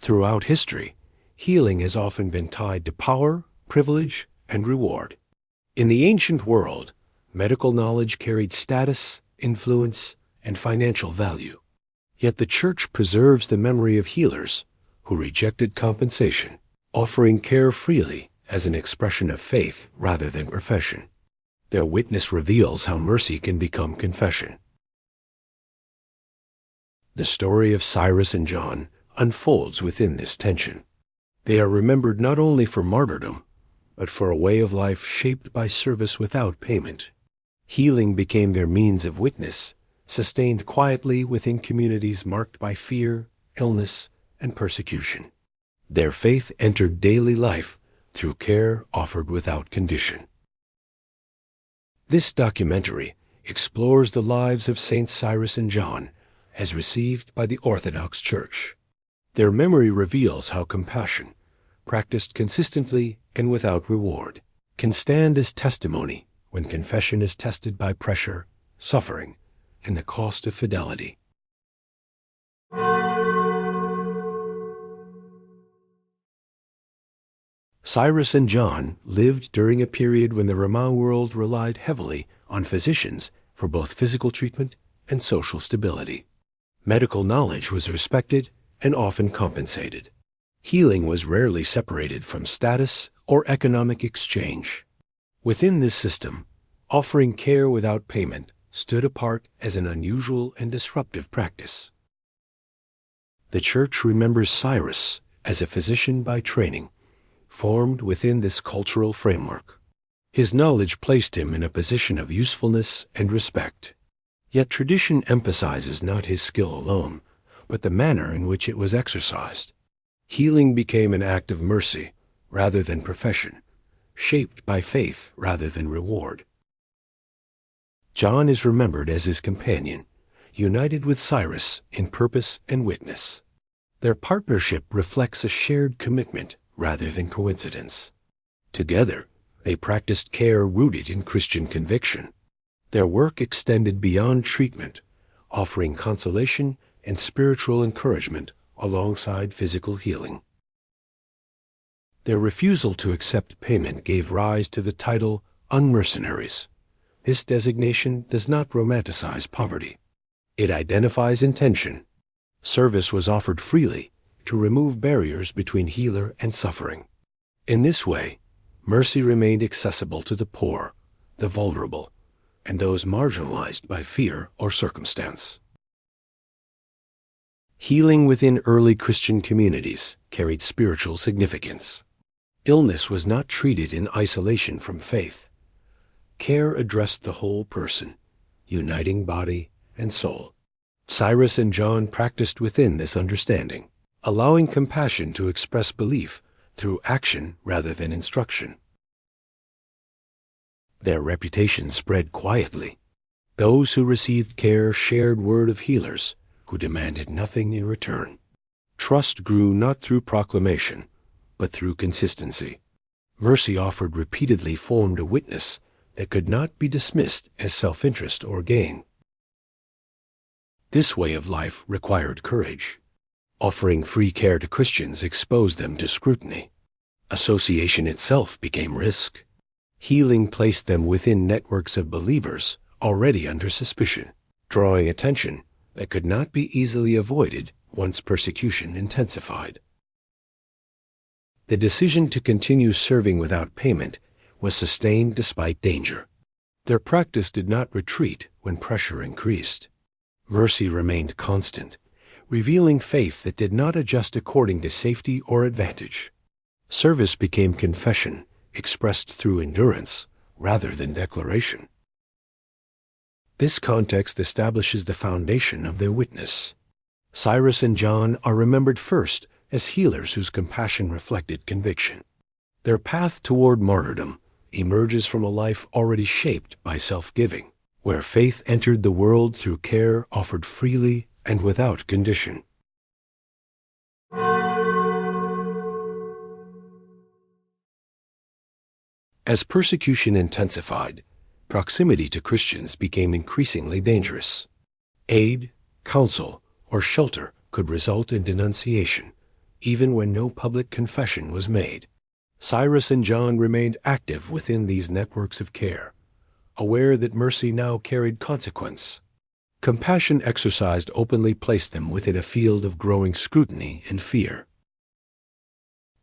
Throughout history, healing has often been tied to power, privilege, and reward. In the ancient world, medical knowledge carried status, influence, and financial value. Yet the Church preserves the memory of healers who rejected compensation, offering care freely as an expression of faith rather than profession. Their witness reveals how mercy can become confession. The story of Cyrus and John unfolds within this tension. They are remembered not only for martyrdom, but for a way of life shaped by service without payment. Healing became their means of witness, sustained quietly within communities marked by fear, illness, and persecution. Their faith entered daily life through care offered without condition. This documentary explores the lives of Saints Cyrus and John as received by the Orthodox Church. Their memory reveals how compassion, practiced consistently and without reward, can stand as testimony when confession is tested by pressure, suffering, and the cost of fidelity. Cyrus and John lived during a period when the Roman world relied heavily on physicians for both physical treatment and social stability. Medical knowledge was respected and often compensated. Healing was rarely separated from status or economic exchange. Within this system, offering care without payment stood apart as an unusual and disruptive practice. The Church remembers Cyrus as a physician by training, formed within this cultural framework. His knowledge placed him in a position of usefulness and respect. Yet tradition emphasizes not his skill alone, but the manner in which it was exercised. Healing became an act of mercy rather than profession, shaped by faith rather than reward. John is remembered as his companion, united with Cyrus in purpose and witness. Their partnership reflects a shared commitment rather than coincidence. Together, they practiced care rooted in Christian conviction. Their work extended beyond treatment, offering consolation and spiritual encouragement alongside physical healing. Their refusal to accept payment gave rise to the title Unmercenaries. This designation does not romanticize poverty. It identifies intention. Service was offered freely to remove barriers between healer and suffering. In this way, mercy remained accessible to the poor, the vulnerable, and those marginalized by fear or circumstance. Healing within early Christian communities carried spiritual significance. Illness was not treated in isolation from faith. Care addressed the whole person, uniting body and soul. Cyrus and John practiced within this understanding, allowing compassion to express belief through action rather than instruction. Their reputation spread quietly. Those who received care shared word of healers who demanded nothing in return. Trust grew not through proclamation, but through consistency. Mercy offered repeatedly formed a witness that could not be dismissed as self-interest or gain. This way of life required courage. Offering free care to Christians exposed them to scrutiny. Association itself became risk. Healing placed them within networks of believers already under suspicion, drawing attention that could not be easily avoided once persecution intensified. The decision to continue serving without payment was sustained despite danger. Their practice did not retreat when pressure increased. Mercy remained constant, revealing faith that did not adjust according to safety or advantage. Service became confession, expressed through endurance rather than declaration. This context establishes the foundation of their witness. Cyrus and John are remembered first as healers whose compassion reflected conviction. Their path toward martyrdom emerges from a life already shaped by self-giving, where faith entered the world through care offered freely and without condition. As persecution intensified, proximity to Christians became increasingly dangerous. Aid, counsel, or shelter could result in denunciation, even when no public confession was made. Cyrus and John remained active within these networks of care, aware that mercy now carried consequence. Compassion exercised openly placed them within a field of growing scrutiny and fear.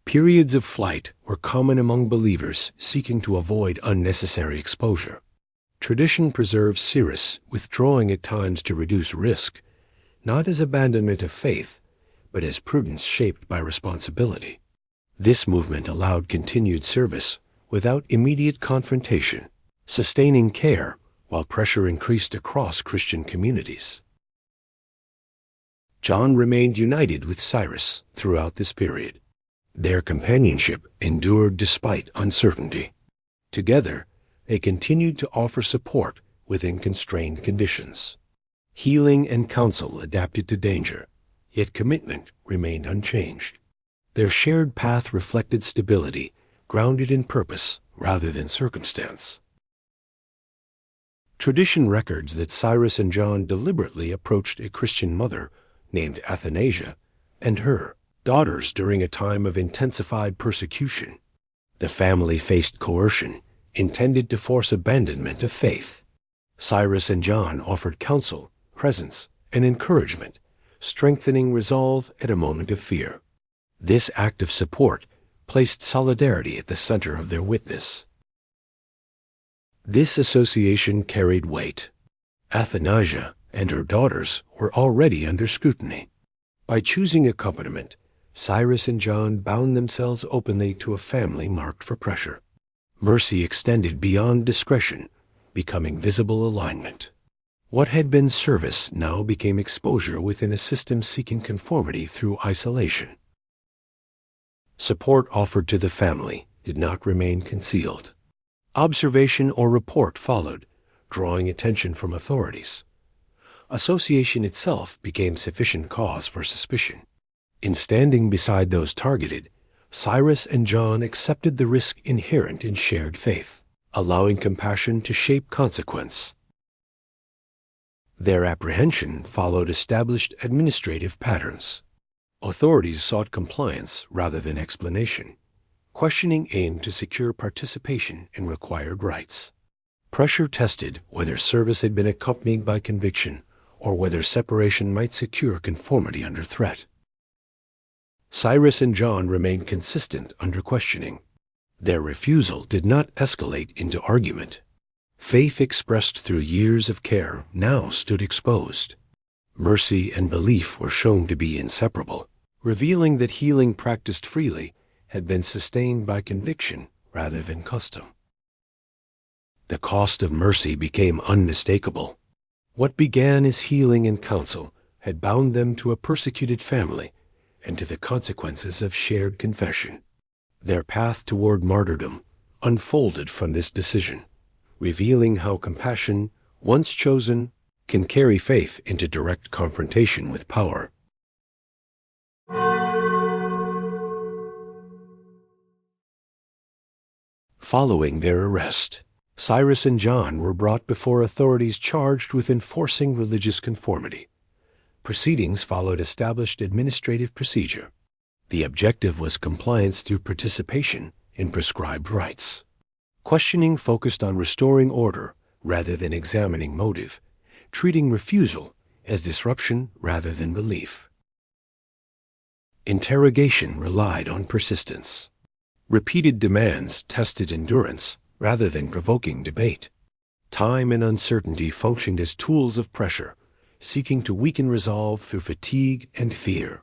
Periods of flight were common among believers seeking to avoid unnecessary exposure. Tradition preserves Cyrus withdrawing at times to reduce risk, not as abandonment of faith, but as prudence shaped by responsibility. This movement allowed continued service without immediate confrontation, sustaining care while pressure increased across Christian communities. John remained united with Cyrus throughout this period. Their companionship endured despite uncertainty. Together, they continued to offer support within constrained conditions. Healing and counsel adapted to danger, yet commitment remained unchanged. Their shared path reflected stability, grounded in purpose rather than circumstance. Tradition records that Cyrus and John deliberately approached a Christian mother named Athanasia and her daughters during a time of intensified persecution. The family faced coercion intended to force abandonment of faith. Cyrus and John offered counsel, presence, and encouragement, strengthening resolve at a moment of fear. This act of support placed solidarity at the center of their witness. This association carried weight. Athanasia and her daughters were already under scrutiny. By choosing accompaniment, Cyrus and John bound themselves openly to a family marked for pressure. Mercy extended beyond discretion, becoming visible alignment. What had been service now became exposure within a system seeking conformity through isolation. Support offered to the family did not remain concealed. Observation or report followed, drawing attention from authorities. Association itself became sufficient cause for suspicion. In standing beside those targeted, Cyrus and John accepted the risk inherent in shared faith, allowing compassion to shape consequence. Their apprehension followed established administrative patterns. Authorities sought compliance rather than explanation. Questioning aimed to secure participation in required rights. Pressure tested whether service had been accompanied by conviction or whether separation might secure conformity under threat. Cyrus and John remained consistent under questioning. Their refusal did not escalate into argument. Faith expressed through years of care now stood exposed. Mercy and belief were shown to be inseparable, revealing that healing practiced freely had been sustained by conviction rather than custom. The cost of mercy became unmistakable. What began as healing and counsel had bound them to a persecuted family and to the consequences of shared confession. Their path toward martyrdom unfolded from this decision, revealing how compassion, once chosen, can carry faith into direct confrontation with power. Following their arrest, Cyrus and John were brought before authorities charged with enforcing religious conformity. Proceedings followed established administrative procedure. The objective was compliance through participation in prescribed rites. Questioning focused on restoring order rather than examining motive, treating refusal as disruption rather than belief. Interrogation relied on persistence. Repeated demands tested endurance rather than provoking debate. Time and uncertainty functioned as tools of pressure, seeking to weaken resolve through fatigue and fear.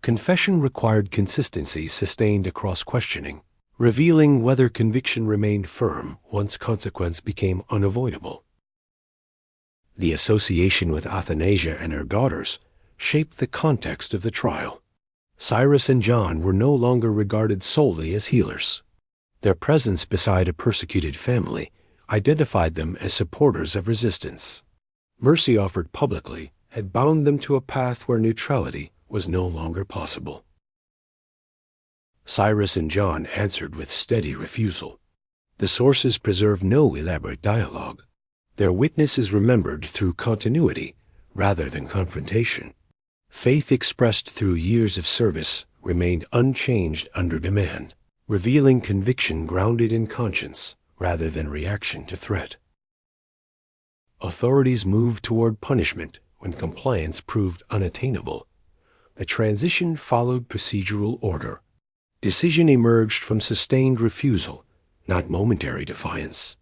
Confession required consistency sustained across questioning, revealing whether conviction remained firm once consequence became unavoidable. The association with Athanasia and her daughters shaped the context of the trial. Cyrus and John were no longer regarded solely as healers. Their presence beside a persecuted family identified them as supporters of resistance. Mercy offered publicly had bound them to a path where neutrality was no longer possible. Cyrus and John answered with steady refusal. The sources preserve no elaborate dialogue. Their witness is remembered through continuity rather than confrontation. Faith expressed through years of service remained unchanged under demand, revealing conviction grounded in conscience rather than reaction to threat. Authorities moved toward punishment when compliance proved unattainable. The transition followed procedural order. Decision emerged from sustained refusal, not momentary defiance.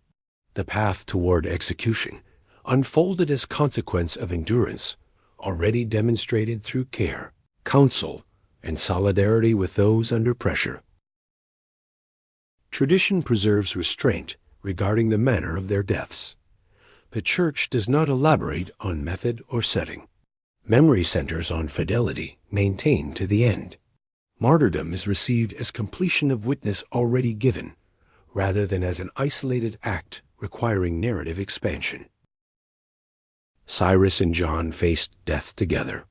The path toward execution unfolded as consequence of endurance, already demonstrated through care, counsel, and solidarity with those under pressure. Tradition preserves restraint regarding the manner of their deaths. The Church does not elaborate on method or setting. Memory centers on fidelity maintained to the end. Martyrdom is received as completion of witness already given, rather than as an isolated act requiring narrative expansion. Cyrus and John faced death together.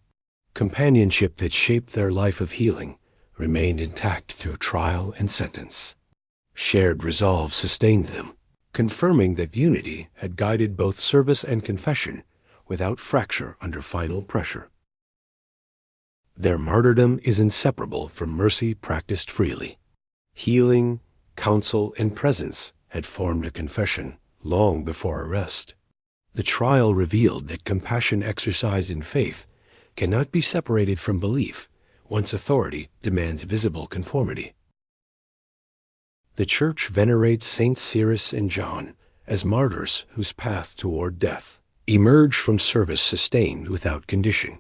Companionship that shaped their life of healing remained intact through trial and sentence. Shared resolve sustained them, confirming that unity had guided both service and confession without fracture under final pressure. Their martyrdom is inseparable from mercy practiced freely. Healing, counsel, and presence had formed a confession long before arrest. The trial revealed that compassion exercised in faith cannot be separated from belief once authority demands visible conformity. The Church venerates Saints Cyrus and John as martyrs whose path toward death emerged from service sustained without condition.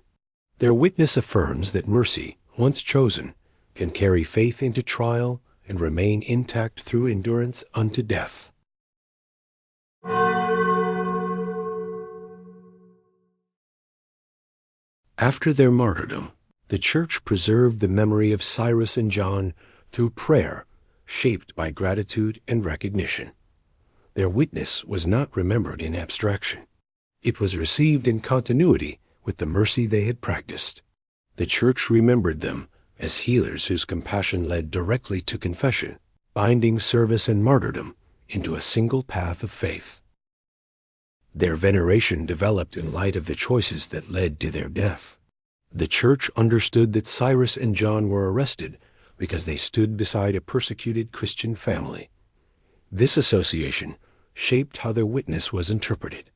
Their witness affirms that mercy, once chosen, can carry faith into trial and remain intact through endurance unto death. After their martyrdom, the Church preserved the memory of Cyrus and John through prayer, shaped by gratitude and recognition. Their witness was not remembered in abstraction. It was received in continuity with the mercy they had practiced. The Church remembered them as healers whose compassion led directly to confession, binding service and martyrdom into a single path of faith. Their veneration developed in light of the choices that led to their death. The Church understood that Cyrus and John were arrested because they stood beside a persecuted Christian family. This association shaped how their witness was interpreted.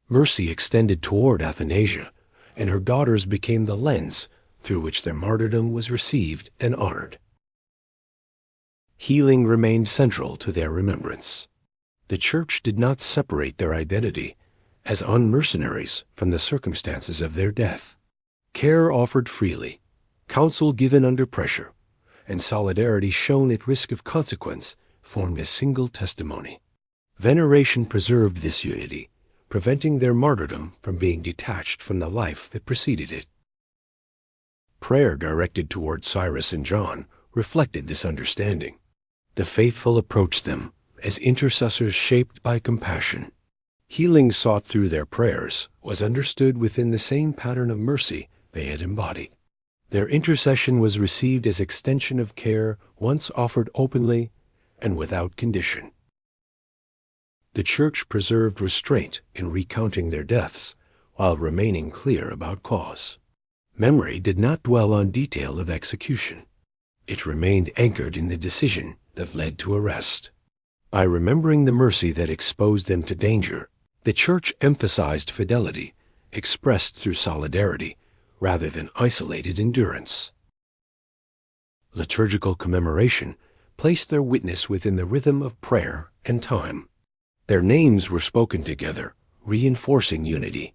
Mercy extended toward Athanasia, and her daughters became the lens through which their martyrdom was received and honored. Healing remained central to their remembrance. The Church did not separate their identity as unmercenaries from the circumstances of their death. Care offered freely, counsel given under pressure, and solidarity shown at risk of consequence formed a single testimony. Veneration preserved this unity, preventing their martyrdom from being detached from the life that preceded it. Prayer directed toward Cyrus and John reflected this understanding. The faithful approached them as intercessors shaped by compassion. Healing sought through their prayers was understood within the same pattern of mercy they had embodied. Their intercession was received as extension of care once offered openly and without condition. The Church preserved restraint in recounting their deaths while remaining clear about cause. Memory did not dwell on detail of execution. It remained anchored in the decision that led to arrest. By remembering the mercy that exposed them to danger, the Church emphasized fidelity, expressed through solidarity, rather than isolated endurance. Liturgical commemoration placed their witness within the rhythm of prayer and time. Their names were spoken together, reinforcing unity.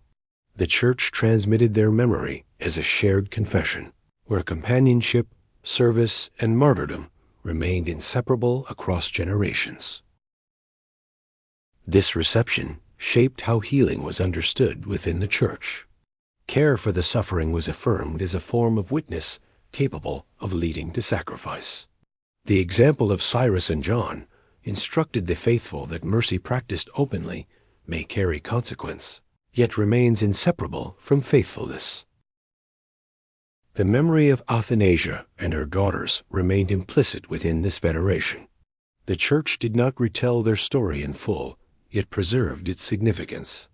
The Church transmitted their memory as a shared confession, where companionship, service, and martyrdom remained inseparable across generations. This reception shaped how healing was understood within the Church. Care for the suffering was affirmed as a form of witness capable of leading to sacrifice. The example of Cyrus and John instructed the faithful that mercy practiced openly may carry consequence, yet remains inseparable from faithfulness. The memory of Athanasia and her daughters remained implicit within this veneration. The Church did not retell their story in full, yet preserved its significance.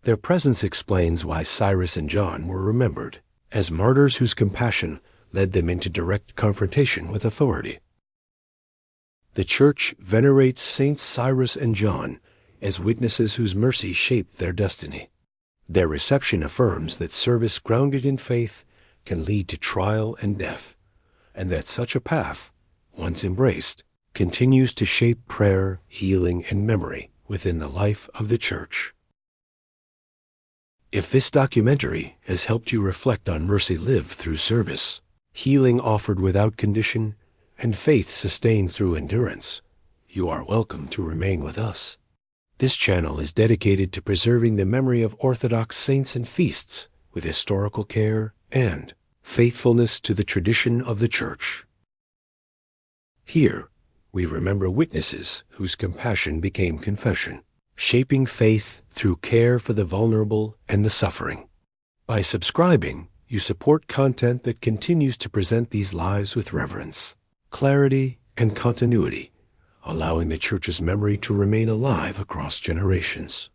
Their presence explains why Cyrus and John were remembered as martyrs whose compassion led them into direct confrontation with authority. The Church venerates Saints Cyrus and John as witnesses whose mercy shaped their destiny. Their reception affirms that service grounded in faith can lead to trial and death, and that such a path, once embraced, continues to shape prayer, healing, and memory within the life of the Church. If this documentary has helped you reflect on mercy lived through service, healing offered without condition, and faith sustained through endurance, you are welcome to remain with us. This channel is dedicated to preserving the memory of Orthodox saints and feasts with historical care and faithfulness to the tradition of the Church. Here, we remember witnesses whose compassion became confession, shaping faith through care for the vulnerable and the suffering. By subscribing, you support content that continues to present these lives with reverence, clarity, and continuity, allowing the Church's memory to remain alive across generations.